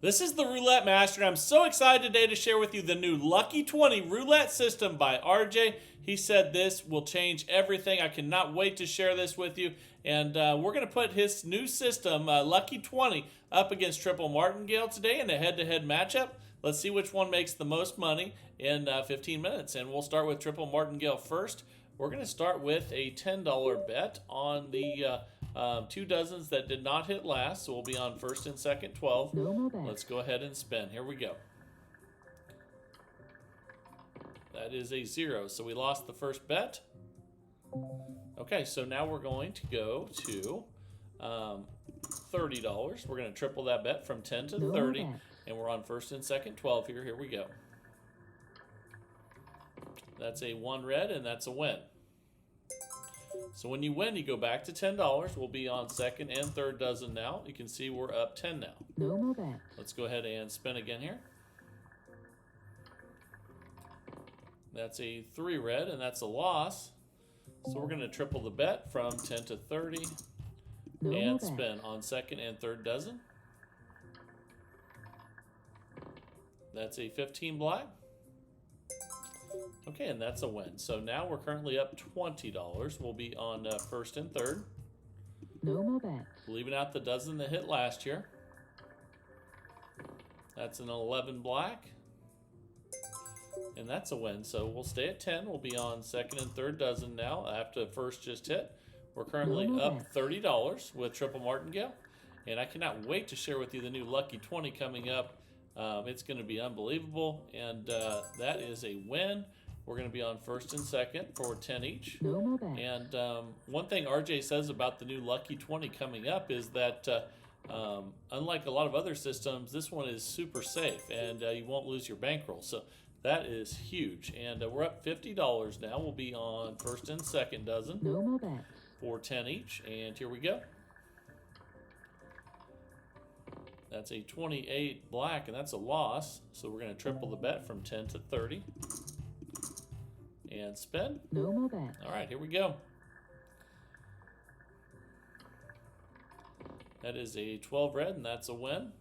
This is the Roulette Master, and I'm so excited today to share with you the new Lucky 20 Roulette system by RJ. He said this will change everything. I cannot wait to share this with you. And we're going to put his new system, Lucky 20, up against Triple Martingale today in a head-to-head matchup. Let's see which one makes the most money in 15 minutes. And we'll start with Triple Martingale first. We're going to start with a $10 bet on the 2 dozens that did not hit last. So we'll be on first and second 12. Let's go ahead and spin. Here we go. That is a 0. So we lost the first bet. Okay, so now we're going to go to $30. We're going to triple that bet from 10 to 30. And we're on first and second 12 here. Here we go. That's a 1 red, and that's a win. So when you win, you go back to $10. We'll be on second and third dozen now. You can see we're up 10 now. No more bets. Let's go ahead and spin again here. That's a 3 red, and that's a loss. So we're going to triple the bet from 10 to 30 and spin on second and third dozen. That's a 15 black. Okay, and that's a win. So now we're currently up $20. We'll be on first and third. No more bets. Leaving out the dozen that hit last year. That's an 11 black. And that's a win. So we'll stay at 10. We'll be on second and third dozen now after the first just hit. We're currently up $30 with Triple Martingale. And I cannot wait to share with you the new Lucky 20 coming up. It's going to be unbelievable. And that is a win. We're going to be on first and second for 10 each. No more bets. And one thing RJ says about the new Lucky 20 coming up is that unlike a lot of other systems, this one is super safe and you won't lose your bankroll. So that is huge. And we're up $50 now. We'll be on first and second dozen. No more bets. For 10 each. And here we go. That's a 28 black, and that's a loss. So we're going to triple the bet from 10 to 30. And spin. No more bets. All right, here we go. That is a 12 red, and that's a win.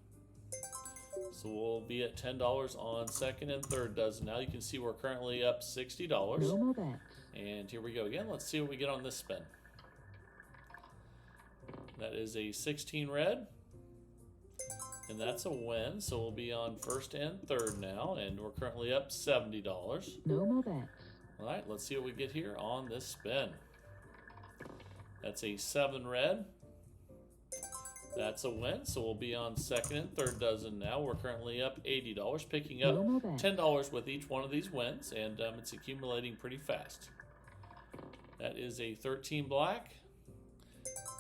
So we'll be at $10 on second and third dozen. Now you can see we're currently up $60. No more bets. And here we go again. Let's see what we get on this spin. That is a 16 red. And that's a win, so we'll be on first and third now, and we're currently up $70. No more bets. All right, let's see what we get here on this spin. That's a 7 red. That's a win, so we'll be on second and third dozen now. We're currently up $80, picking up $10 with each one of these wins, and it's accumulating pretty fast. That is a 13 black.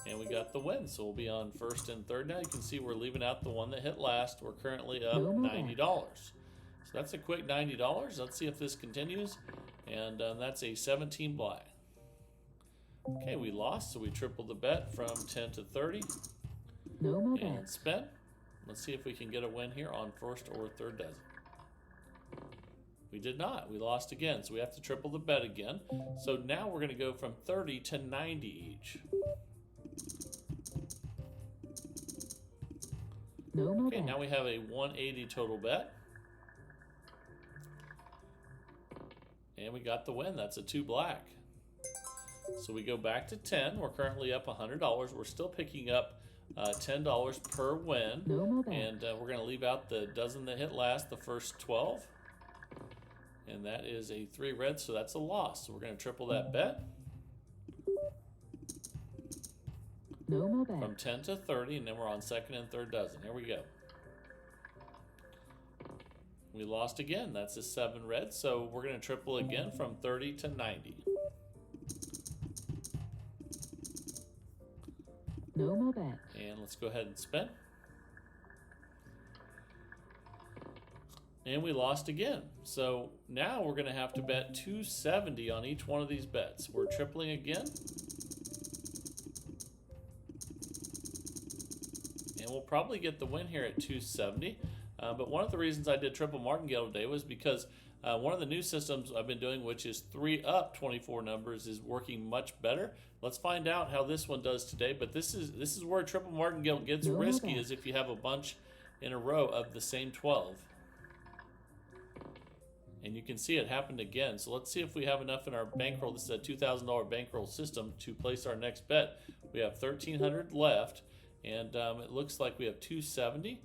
And we got the win, so we'll be on first and third now. You can see we're leaving out the one that hit last. We're currently up $90. So that's a quick $90. Let's see if this continues. And that's a 17 black. Okay, we lost, so we tripled the bet from 10 to 30. No more And bets. spin. Let's see if we can get a win here on first or third dozen. We did not. We lost again, so we have to triple the bet again. So now we're going to go from 30 to 90 each. No more Okay, bets. now we have a 180 total bet. And we got the win. That's a 2 black. So we go back to 10. We're currently up $100. We're still picking up $10 per win. No more bets. And we're going to leave out the dozen that hit last, the first 12. And that is a 3 red, so that's a loss. So we're going to triple that bet. No more bets. From 10 to 30, and then we're on second and third dozen. Here we go. We lost again. That's a 7 red, so we're going to triple again from 30 to 90. No more bets. And let's go ahead and spin. And we lost again. So now we're going to have to bet 270 on each one of these bets. We're tripling again. And we'll probably get the win here at 270. But one of the reasons I did Triple Martingale today was because one of the new systems I've been doing, which is 3 up 24 numbers, is working much better. Let's find out how this one does today. But this is where Triple Martingale gets risky, is if you have a bunch in a row of the same 12. And you can see it happened again. So let's see if we have enough in our bankroll. This is a $2,000 bankroll system to place our next bet. We have 1,300 left, and it looks like we have 270.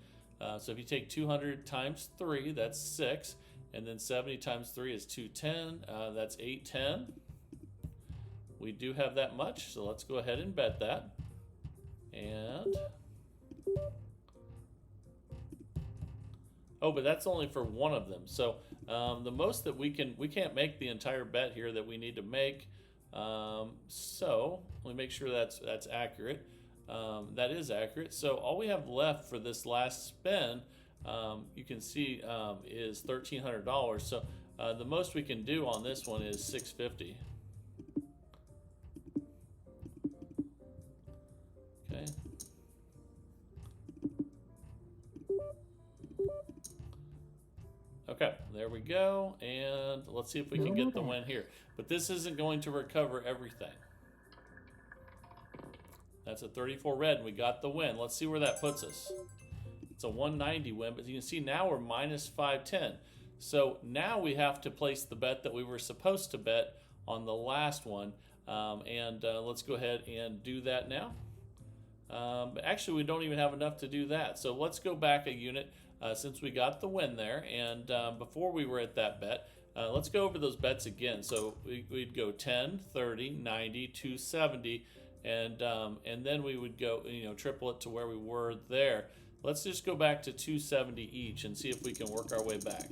So if you take 200 times 3, that's 6. And then 70 times 3 is 210. That's 810. We do have that much, so let's go ahead and bet that. And oh, but that's only for one of them. So the most that we can't make the entire bet here that we need to make. So let me make sure that's accurate. That is accurate. So all we have left for this last spin, you can see, is $1,300. So the most we can do on this one is $650. Okay. Okay, there we go, and let's see if we can get the win here. But this isn't going to recover everything. That's a 34 red, and we got the win. Let's see where that puts us. It's a 190 win, but you can see now we're minus 510. So now we have to place the bet that we were supposed to bet on the last one, and let's go ahead and do that now. But actually, we don't even have enough to do that. So let's go back a unit. Since we got the win there, and before we were at that bet, let's go over those bets again. So we'd go 10, 30, 90, 270, and then we would go, triple it to where we were there. Let's just go back to 270 each and see if we can work our way back.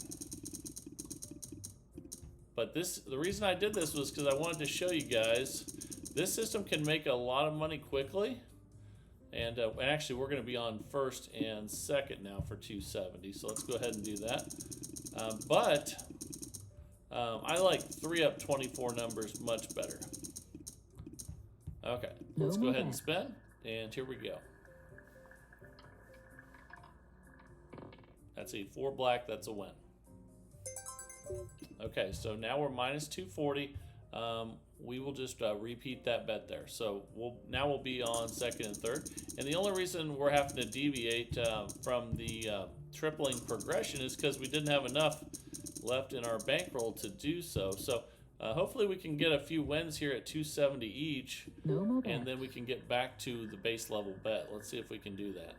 But the reason I did this was because I wanted to show you guys this system can make a lot of money quickly. And actually, we're going to be on first and second now for 270. So let's go ahead and do that. But I like 3-up 24 numbers much better. Okay, let's go ahead and spin. And here we go. That's a 4 black. That's a win. Okay, so now we're minus 240. We will just repeat that bet there. So we'll be on second and third. And the only reason we're having to deviate from the tripling progression is because we didn't have enough left in our bankroll to do so. So hopefully we can get a few wins here at 270 each, and then we can get back to the base level bet. Let's see if we can do that.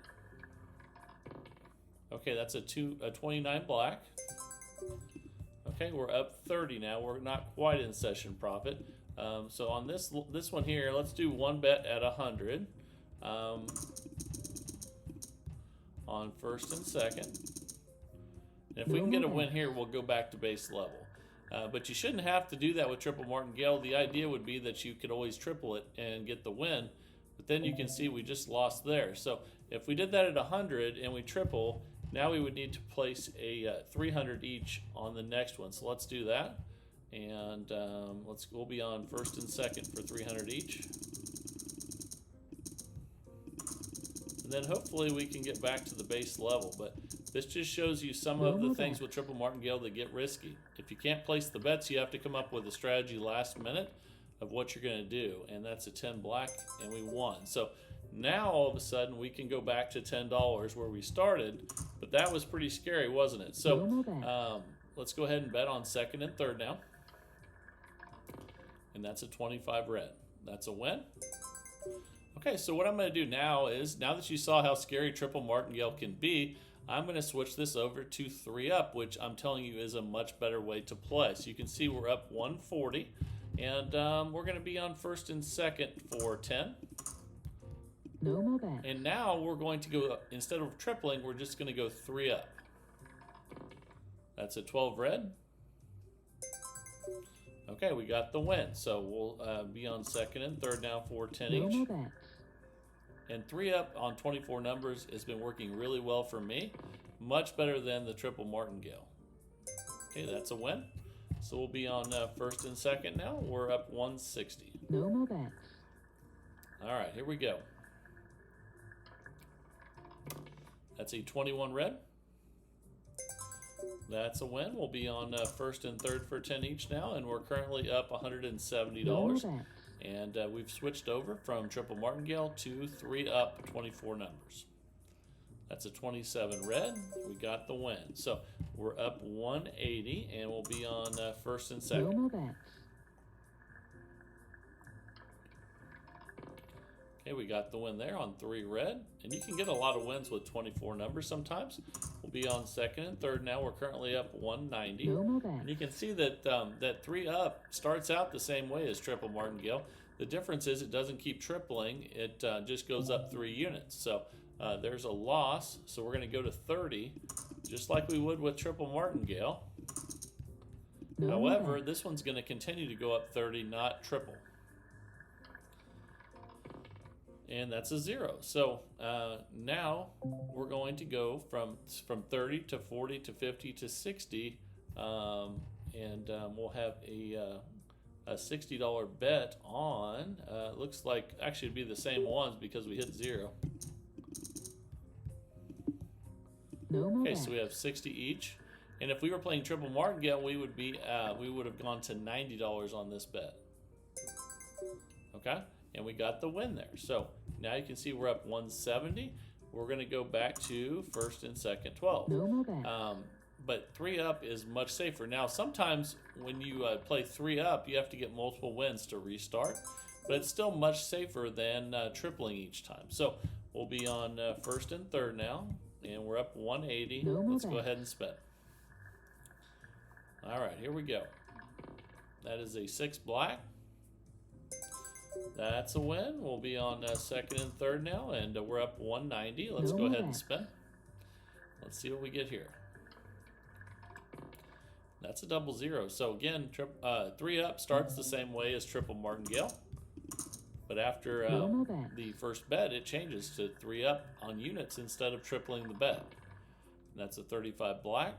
Okay, that's a 29 black. Okay, we're up 30 now. We're not quite in session profit. So on this one here, let's do one bet at 100 on first and second. And if we can get a win here, we'll go back to base level. But you shouldn't have to do that with triple Martingale. The idea would be that you could always triple it and get the win. But then you can see we just lost there. So if we did that at 100 and we triple, now we would need to place a 300 each on the next one. So let's do that. And we'll be on first and second for 300 each. And then hopefully we can get back to the base level. But this just shows you some of the things with triple Martingale that get risky. If you can't place the bets, you have to come up with a strategy last minute of what you're going to do. And that's a 10 black, and we won. So now all of a sudden we can go back to $10 where we started. But that was pretty scary, wasn't it? So let's go ahead and bet on second and third now. And that's a 25 red. That's a win. Okay, so what I'm going to do now is, now that you saw how scary triple Martingale can be, I'm going to switch this over to 3-up, which I'm telling you is a much better way to play. So you can see we're up 140, and we're going to be on first and second for 10. No more bets. And now we're going to go, instead of tripling, we're just going to go 3-up. That's a 12 red. Okay, we got the win. So we'll be on second and third now for 10 each. No more bets. And 3-up on 24 numbers has been working really well for me. Much better than the triple Martingale. Okay, that's a win. So we'll be on first and second now. We're up 160. No more bets. All right, here we go. That's a 21 red. That's a win. We'll be on first and third for 10 each now, and we're currently up $170. No more bets. And we've switched over from triple Martingale to 3-up 24 numbers. That's a 27 red. We got the win. So we're up 180, and we'll be on first and No second. more bets. Okay, we got the win there on 3 red. And you can get a lot of wins with 24 numbers sometimes. We'll be on second and third now. We're currently up 190. No more bets. And you can see that that 3 up starts out the same way as triple martingale. The difference is it doesn't keep tripling. It just goes up 3 units. So there's a loss. So we're going to go to 30, just like we would with triple martingale. No However, more bets. this one's going to continue to go up 30, not triple. And that's a 0. So now we're going to go from 30 to 40 to 50 to 60, we'll have a $60 bet on. Looks like actually it'd be the same ones because we hit 0. No more Okay, bets. so we have 60 each, and if we were playing triple martingale, we would have gone to $90 on this bet. Okay. And we got the win there. So now you can see we're up 170. We're going to go back to first and second 12. No more bets. But 3 up is much safer. Now, sometimes when you play 3 up, you have to get multiple wins to restart. But it's still much safer than tripling each time. So we'll be on first and third now. And we're up 180. No more Let's go bets. ahead and spin. All right, here we go. That is a 6 black. That's a win. We'll be on second and third now, and we're up 190. Let's No go more ahead and bets. spin. Let's see what we get here. That's a double 0. So again, 3 up starts the same way as triple martingale, but after No more bets. the first bet, it changes to 3 up on units instead of tripling the bet. And that's a 35 black.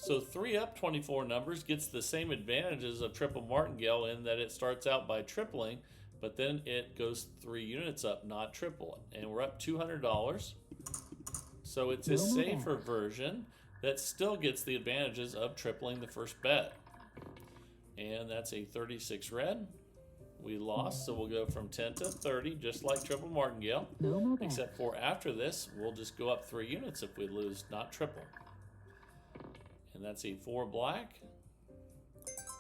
So 3 up 24 numbers gets the same advantages of triple martingale in that it starts out by tripling, but then it goes 3 units up, not triple it. And we're up $200. So it's a No more safer version that still gets the advantages of tripling the first bet. And that's a 36 red. We lost, so we'll go from 10 to 30, just like triple martingale. No more bets. Except for after this, we'll just go up 3 units if we lose, not triple. And that's a 4 black.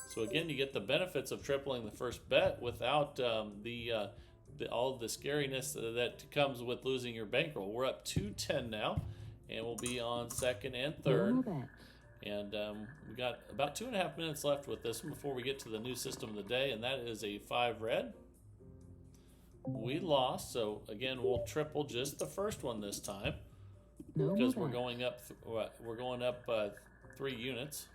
So again, you get the benefits of tripling the first bet without all the scariness that comes with losing your bankroll. We're up 210 now, and we'll be on second and No third. more bets. And we got about 2.5 minutes left with this one before we get to the new system of the day, and that is a 5 red. We lost, so again, we'll triple just the first one this time No because more we're bets. going up 3 units.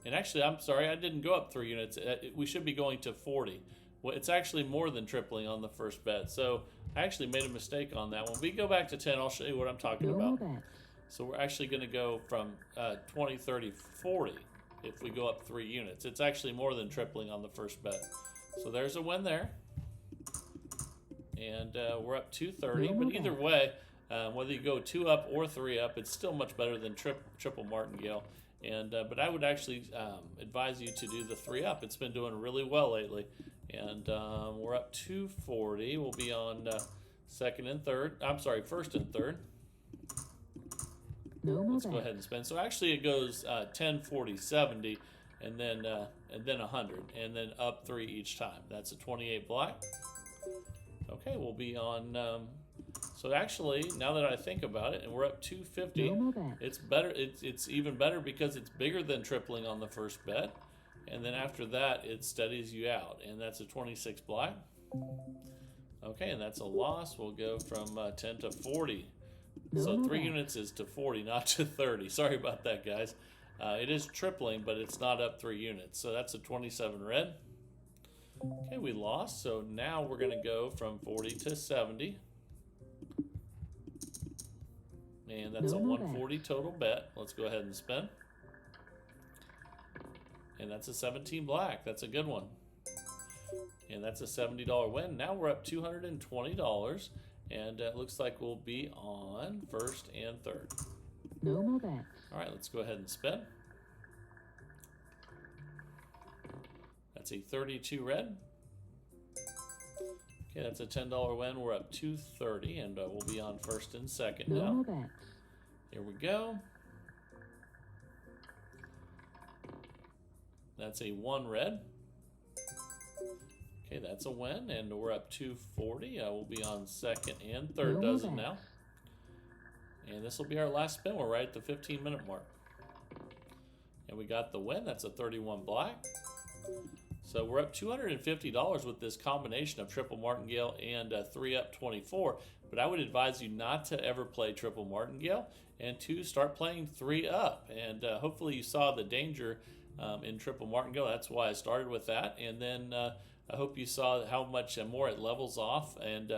And actually, I'm sorry, I didn't go up 3 units. We should be going to 40. Well, it's actually more than tripling on the first bet. So I actually made a mistake on that one. We go back to 10, I'll show you what I'm talking No more about. bets. So we're actually going to go from 20, 30, 40 if we go up 3 units. It's actually more than tripling on the first bet. So there's a win there. And we're up 230. No But more either bets. way, whether you go 2 up or 3 up, it's still much better than triple martingale. And but I would actually advise you to do the 3 up. It's been doing really well lately. And we're up 240. We'll be on second and third. I'm sorry, first and third. No more Let's go bets. ahead and spin. So actually, it goes 10, 40, 70, and then 100, and then up 3 each time. That's a 28 black. Okay, we'll be on. So actually, now that I think about it, and we're up 250. No more bets. It's better. It's even better because it's bigger than tripling on the first bet, and then after that, it steadies you out, and that's a 26 black. Okay, and that's a loss. We'll go from 10 to 40. No So more 3 bets. units is to 40, not to 30. Sorry about that, guys. It is tripling, but it's not up 3 units. So that's a 27 red. Okay, we lost. So now we're going to go from 40 to 70. And that's No a more 140 total bet. Let's go ahead and spin. And that's a 17 black. That's a good one. And that's a $70 win. Now we're up $220. And it looks like we'll be on first and third. No more bets. All right, let's go ahead and spin. That's a 32 red. Okay, that's a $10 win. We're up 230, and we'll be on first and second No now. more bets. Here we go. That's a 1 red. Okay, that's a win, and we're up 240. We'll be on second and third No dozen more now. And this will be our last spin. We're right at the 15-minute mark. And we got the win. That's a 31 black. So we're up $250 with this combination of triple martingale and 3-up 24. But I would advise you not to ever play triple martingale and to start playing 3-up. And hopefully you saw the danger in triple martingale. That's why I started with that. And then I hope you saw how much more it levels off. And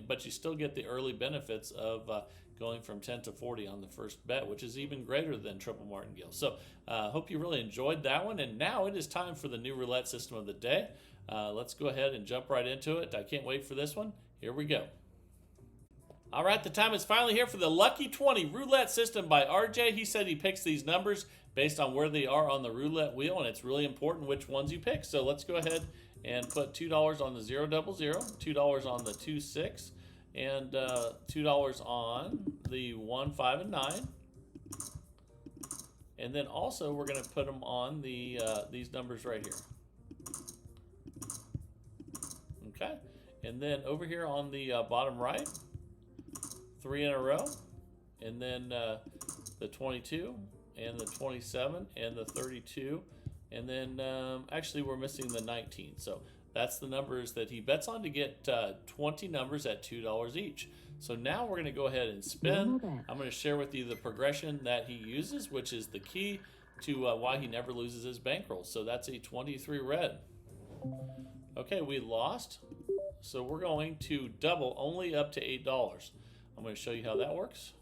but you still get the early benefits of going from 10 to 40 on the first bet, which is even greater than triple martingale. So hope you really enjoyed that one. And now it is time for the new roulette system of the day. Let's go ahead and jump right into it. I can't wait for this one. Here we go. All right, the time is finally here for the Lucky 20 roulette system by RJ. He said he picks these numbers based on where they are on the roulette wheel, and it's really important which ones you pick. So let's go ahead and put $2 on the 000, $2 on the 2 6, and $2 on the 1 5 and 9. And then also we're going to put them on the these numbers right here. Okay, and then over here on the bottom right, 3 in a row, and then the 22 and the 27 and the 32, and then actually we're missing the 19. So that's the numbers that he bets on to get 20 numbers at $2 each. So now we're going to go ahead and spin. I'm going to share with you the progression that he uses, which is the key to why he never loses his bankroll. So that's a 23 red. Okay, we lost. So we're going to double only up to $8. I'm going to show you how that works.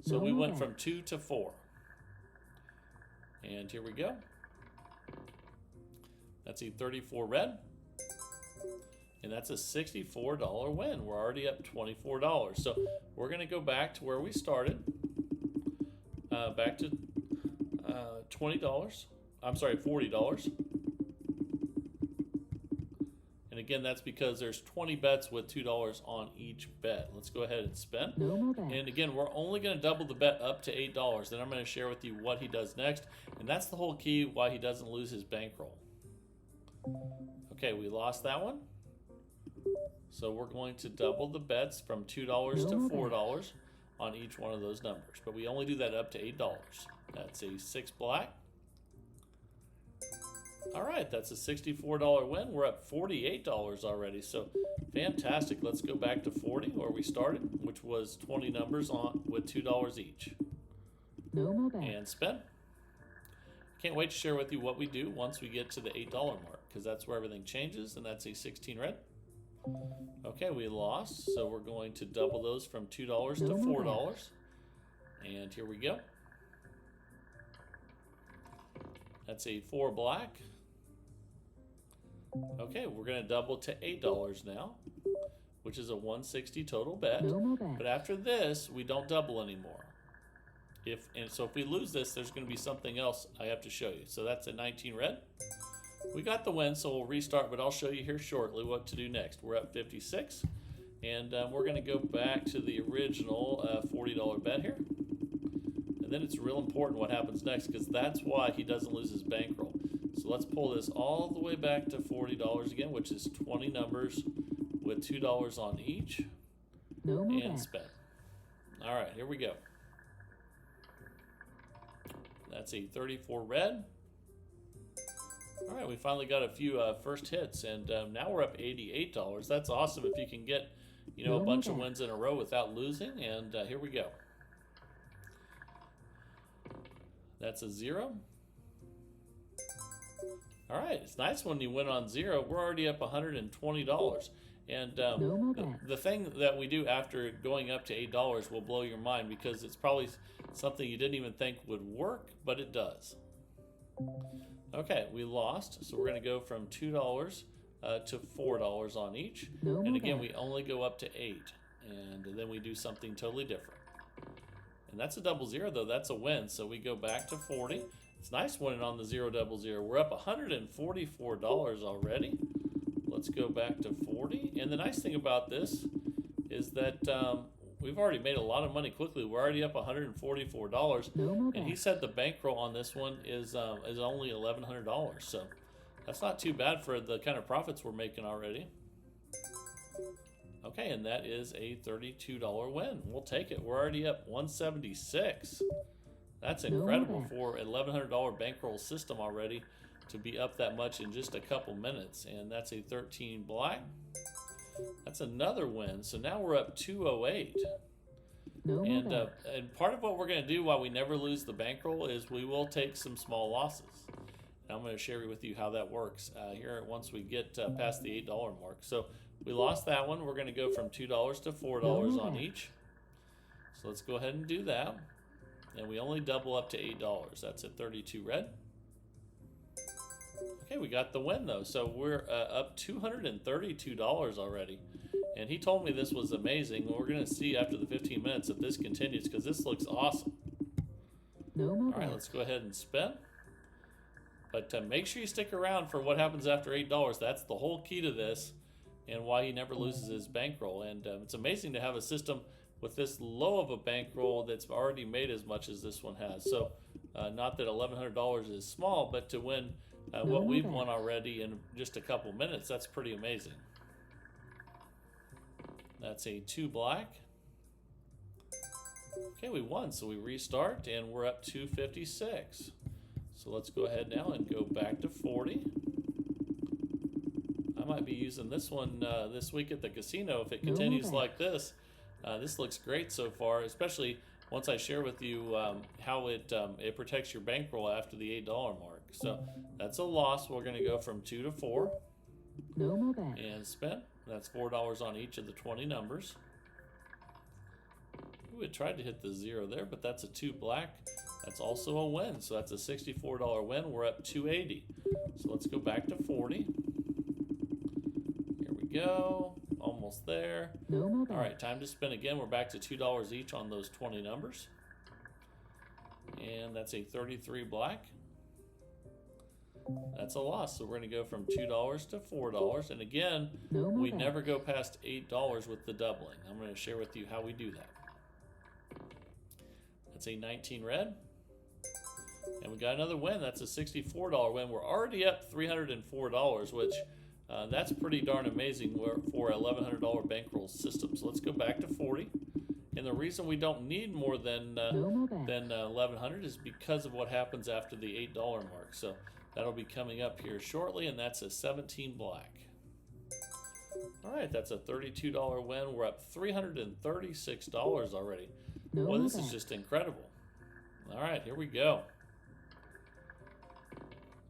So we went from 2 to 4. And here we go. That's a 34 red. And that's a $64 win. We're already up $24. So we're going to go back to where we started. Back to $20. I'm sorry, $40. And again, that's because there's 20 bets with $2 on each bet. Let's go ahead and spin. No more bets. And again, we're only going to double the bet up to $8. Then I'm going to share with you what he does next. And that's the whole key why he doesn't lose his bankroll. Okay, we lost that one. So we're going to double the bets from $2 to $4 on each one of those numbers. But we only do that up to $8. That's a 6 black. All right, that's a $64 win. We're up $48 already, so fantastic. Let's go back to 40 where we started, which was 20 numbers on with $2 each. No more bets. And spin. Can't wait to share with you what we do once we get to the $8 mark, because that's where everything changes, and that's a 16 red. Okay, we lost, so we're going to double those from $2 to $4. And here we go. That's a 4 black. Okay, we're going to double to $8 now, which is a 160 total bet. No more bets. But after this, we don't double anymore. So if we lose this, there's going to be something else I have to show you. So that's a 19 red. We got the win, so we'll restart, but I'll show you here shortly what to do next. We're up 56, and we're going to go back to the original $40 bet here. And then it's real important what happens next, because that's why he doesn't lose his bankroll. So let's pull this all the way back to $40 again, which is 20 numbers with $2 on each. No more And bets. spin. All right, here we go. That's a 34 red. All right, we finally got a few first hits, and now we're up $88. That's awesome if you can get, a bunch of wins in a row without losing. And here we go. That's a 0. All right, it's nice when you win on 0. We're already up $120. And the thing that we do after going up to $8 will blow your mind, because it's probably something you didn't even think would work, but it does. Okay, we lost, so we're going to go from $2 to $4 on each. And again, we only go up to 8, and then we do something totally different. And that's a 00, though. That's a win, so we go back to 40. It's nice winning on the 000. We're up $144 already. let's go back to 40. And the nice thing about this is that we've already made a lot of money quickly. We're already up $144. No more And he bets. said the bankroll on this one is only $1,100. So that's not too bad for the kind of profits we're making already. Okay, and that is a $32 win. We'll take it. We're already up 176. That's incredible for an $1,100 bankroll system already to be up that much in just a couple minutes. And that's a 13 black. That's another win. So now we're up 208. No more And bets. and part of what we're going to do while we never lose the bankroll is we will take some small losses. And I'm going to share with you how that works here once we get past the $8 mark. So we lost that one. We're going to go from $2 to $4 on each. So let's go ahead and do that. And we only double up to $8. That's at 32 red. Okay, we got the win though. So we're up $232 already. And he told me this was amazing. We're going to see after the 15 minutes if this continues because this looks awesome. No more All right, bets. let's go ahead and spin. But make sure you stick around for what happens after $8. That's the whole key to this and why he never loses his bankroll. And it's amazing to have a system with this low of a bankroll that's already made as much as this one has. So not that $1,100 is small, but to win what we've won already in just a couple minutes, that's pretty amazing. That's a 2 black. Okay, we won, so we restart, and we're up 256. So let's go ahead now and go back to 40. I might be using this one this week at the casino if it continues like this. This looks great so far, especially once I share with you how it protects your bankroll after the $8 mark. So that's a loss. We're going to go from 2 to 4 No more bets. and spend. That's $4 on each of the 20 numbers. Ooh, it tried to hit the 0 there, but that's a 2 black. That's also a win, so that's a $64 win. We're up 280. So let's go back to 40. Here we go. Almost there. No more bets. All right, time to spin again. We're back to $2 each on those 20 numbers. And that's a 33 black. That's a loss, so we're going to go from $2 to $4. And again, No more we bets. never go past $8 with the doubling. I'm going to share with you how we do that. That's a 19 red. And we got another win. That's a $64 win. We're already up $304, which that's pretty darn amazing for a $1,100 bankroll system. So let's go back to 40. And the reason we don't need more than No more bets. $1,100 is because of what happens after the $8 mark. So that'll be coming up here shortly, and that's a 17 black. All right, that's a $32 win. We're up $336 already. No Boy, more this is bets. just incredible. All right, here we go.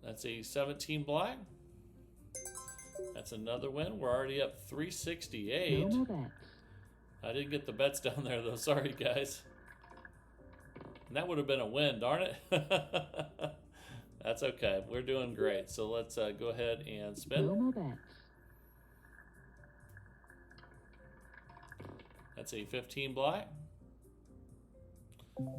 That's a 17 black. That's another win. We're already up 368. No more bets. I didn't get the bets down there, though. Sorry, guys. And that would have been a win, darn it. That's okay. We're doing great. So let's go ahead and spin. No more bets. That's a 15 black.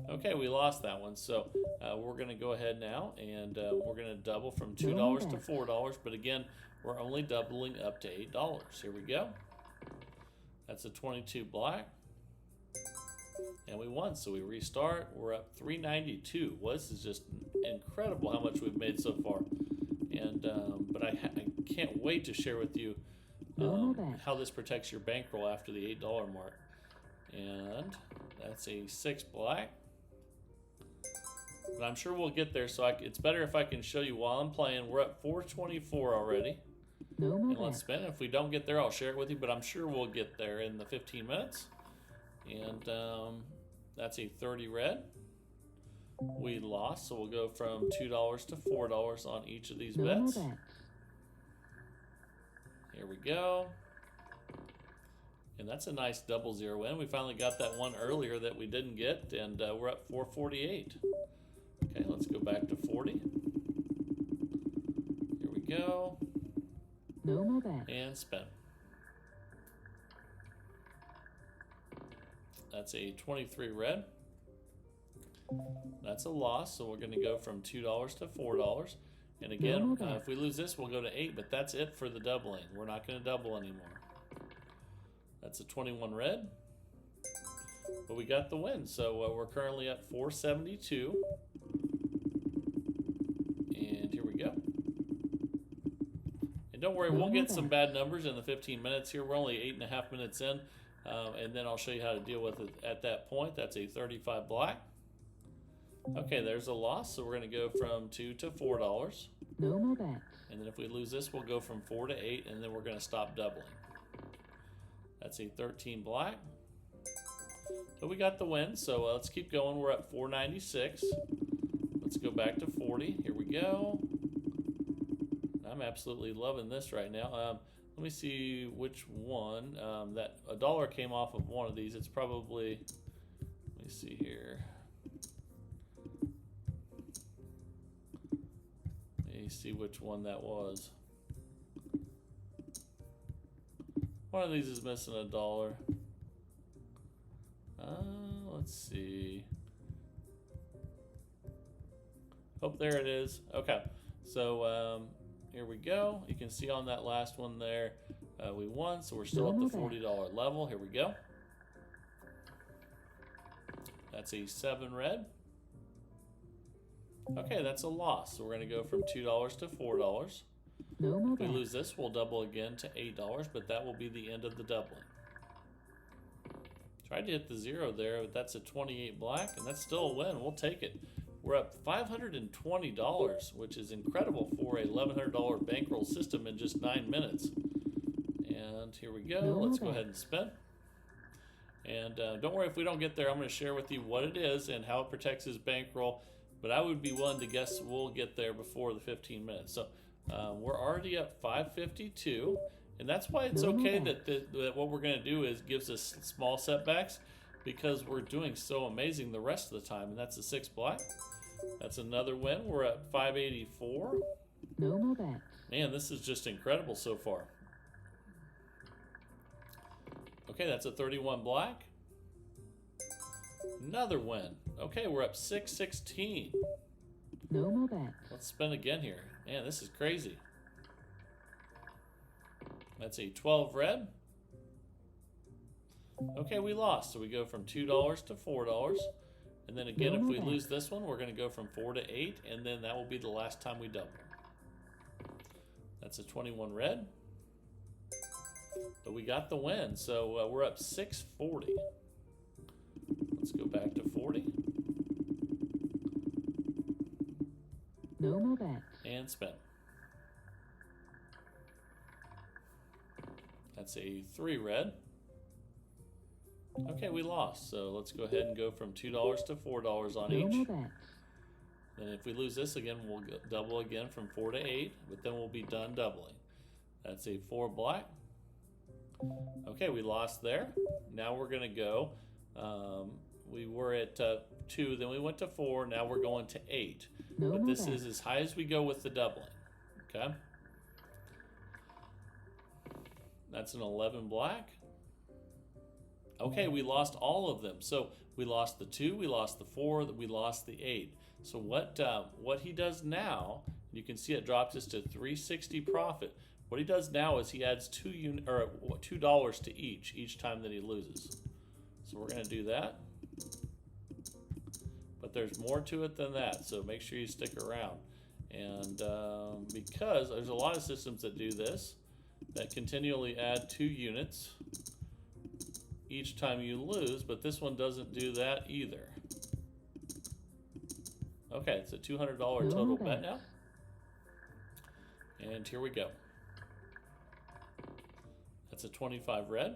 Okay, we lost that one. So we're going to go ahead now, and we're going to double from $2 to $4. But again, we're only doubling up to $8. Here we go. That's a 22 black. And we won, so we restart. We're up 392. Well, this is just incredible how much we've made so far. And but I can't wait to share with you how this protects your bankroll after the $8 mark. And that's a 6 black. But I'm sure we'll get there, so it's better if I can show you while I'm playing. We're at 424 already. No more And let's bets. spin. If we don't get there, I'll share it with you, but I'm sure we'll get there in the 15 minutes. And that's a 30 red. We lost, so we'll go from $2 to $4 on each of these No more bets. bets. Here we go. And that's a nice double zero win. We finally got that one earlier that we didn't get, and we're up 448. Okay, let's go back to 40. Here we go. No more bets. And spin. That's a 23 red. That's a loss, so we're going to go from $2 to $4. And again, No more bets. if we lose this, we'll go to 8, but that's it for the doubling. We're not going to double anymore. That's a 21 red. But we got the win, so we're currently at 472. And here we go. And don't worry, we'll get some bad numbers in the 15 minutes here. We're only 8.5 minutes in, and then I'll show you how to deal with it at that point. That's a 35 black. Okay, there's a loss, so we're going to go from $2 to $4. No more bets. And then if we lose this, we'll go from 4 to 8, and then we're going to stop doubling. That's a 13 black. But we got the win, so let's keep going. We're at 496. Let's go back to 40. Here we go. I'm absolutely loving this right now. Let me see which one. That a dollar came off of one of these. It's probably, let me see here. Let me see which one that was. One of these is missing a dollar. Let's see. Oh, there it is. Okay, so here we go. You can see on that last one there, we won, so we're still at the $40 level. Here we go. That's a 7 red. Okay, that's a loss. So we're going to go from $2 to $4. No more If we bets. lose this, we'll double again to $8, but that will be the end of the doubling. Tried to hit the 0 there, but that's a 28 black, and that's still a win. We'll take it. We're up $520, which is incredible for a $1,100 bankroll system in just 9 minutes. And here we go. Let's go ahead and spin. And don't worry if we don't get there. I'm going to share with you what it is and how it protects his bankroll. But I would be willing to guess we'll get there before the 15 minutes. So we're already at 552. And that's why it's okay that what we're going to do is gives us small setbacks, because we're doing so amazing the rest of the time. And that's a 6 black. That's another win. We're at 584. No more bets. Man, this is just incredible so far. Okay, that's a 31 black. Another win. Okay, we're up 616. No more bets. Let's spin again here. Man, this is crazy. That's a 12 red. Okay, we lost, so we go from $2 to $4. And then again, if we lose this one, we're going to go from 4 to 8, and then that will be the last time we double. That's a 21 red. But we got the win, so we're up 640. Let's go back to 40. No more bets. And spin. That's a 3 red. Okay, we lost, so let's go ahead and go from $2 to $4 on No each. more bets. Then if we lose this again, we'll double again from 4 to 8, but then we'll be done doubling. That's a 4 black. Okay, we lost there. Now we're going to go. We were at 2, then we went to 4, now we're going to 8. No But more this bets. is as high as we go with the doubling. Okay? That's an 11 black. Okay, we lost all of them. So we lost the 2, we lost the 4, we lost the 8. So what he does now, you can see it drops us to 360 profit. What he does now is he adds $2 to each time that he loses. So we're going to do that. But there's more to it than that, so make sure you stick around. And because there's a lot of systems that do this, that continually add 2 units each time you lose, but this one doesn't do that either. Okay, it's a $200 total bet now. And here we go. That's a 25 red.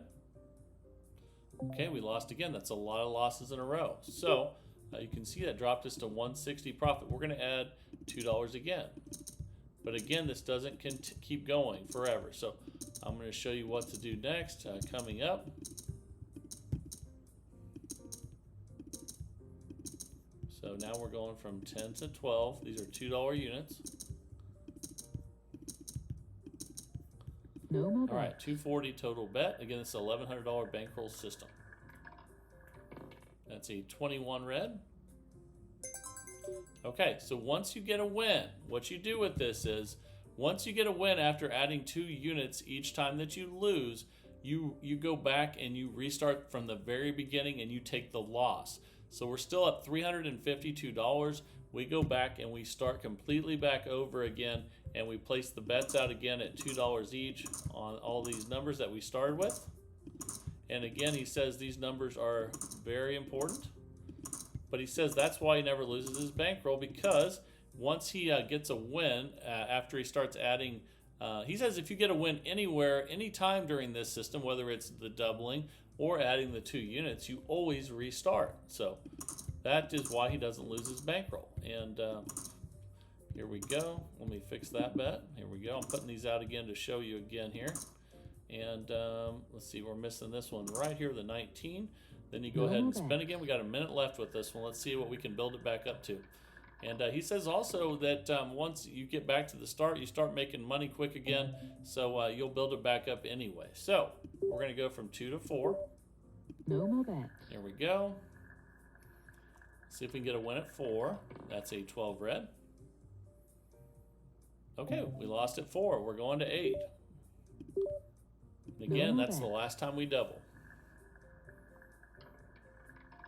Okay, we lost again. That's a lot of losses in a row. So you can see that dropped us to 160 profit. We're going to add $2 again. But again, this doesn't keep going forever. So I'm going to show you what to do next coming up. So now we're going from 10 to 12. These are $2 units. No more All right, bets. 240 total bet. Again, it's a $1,100 bankroll system. That's a 21 red. Okay, so once you get a win, what you do with this is, once you get a win after adding 2 units each time that you lose, you go back and you restart from the very beginning and you take the loss. So we're still at $352. We go back and we start completely back over again, and we place the bets out again at $2 each on all these numbers that we started with. And again, he says these numbers are very important. But he says that's why he never loses his bankroll, because once he gets a win after he starts adding, he says if you get a win anywhere, anytime during this system, whether it's the doubling or adding the 2 units, you always restart. So that is why he doesn't lose his bankroll. And here we go. Let me fix that bet. Here we go. I'm putting these out again to show you again here. And let's see, we're missing this one right here, the 19. Then you go ahead and spin again. We got a minute left with this one. Let's see what we can build it back up to. And he says also that once you get back to the start, you start making money quick again. So you'll build it back up anyway. So we're going to go from 2 to 4. No more bets. There we go. See if we can get a win at 4. That's a 12 red. Okay, we lost at 4. We're going to 8. And again, that's the last time we double.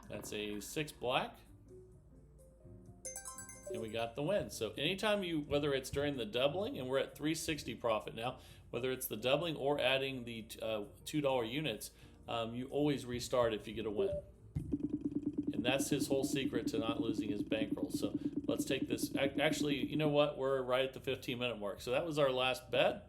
That's a 6 black. And we got the win. So anytime you, whether it's during the doubling, and we're at 360 profit now, whether it's the doubling or adding the $2 units, you always restart if you get a win. And that's his whole secret to not losing his bankroll. So let's take this. Actually, you know what? We're right at the 15-minute mark. So that was our last bet.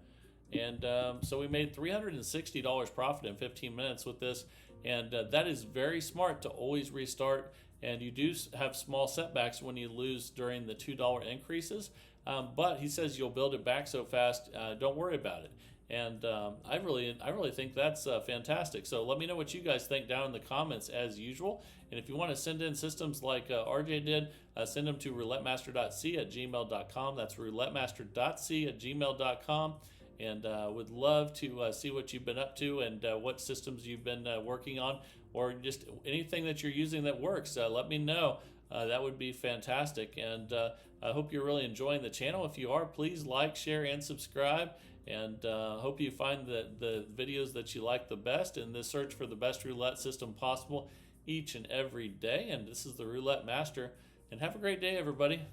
And so we made $360 profit in 15 minutes with this. And that is very smart to always restart. And you do have small setbacks when you lose during the $2 increases. But he says you'll build it back so fast, don't worry about it. And I really think that's fantastic. So let me know what you guys think down in the comments as usual. And if you want to send in systems like RJ did, send them to roulettemaster.c@gmail.com. That's roulettemaster.c@gmail.com. And would love to see what you've been up to and what systems you've been working on, or just anything that you're using that works. Let me know. That would be fantastic. And I hope you're really enjoying the channel. If you are, please like, share, and subscribe. And hope you find the videos that you like the best in this search for the best roulette system possible each and every day. And this is the Roulette Master. And have a great day, everybody.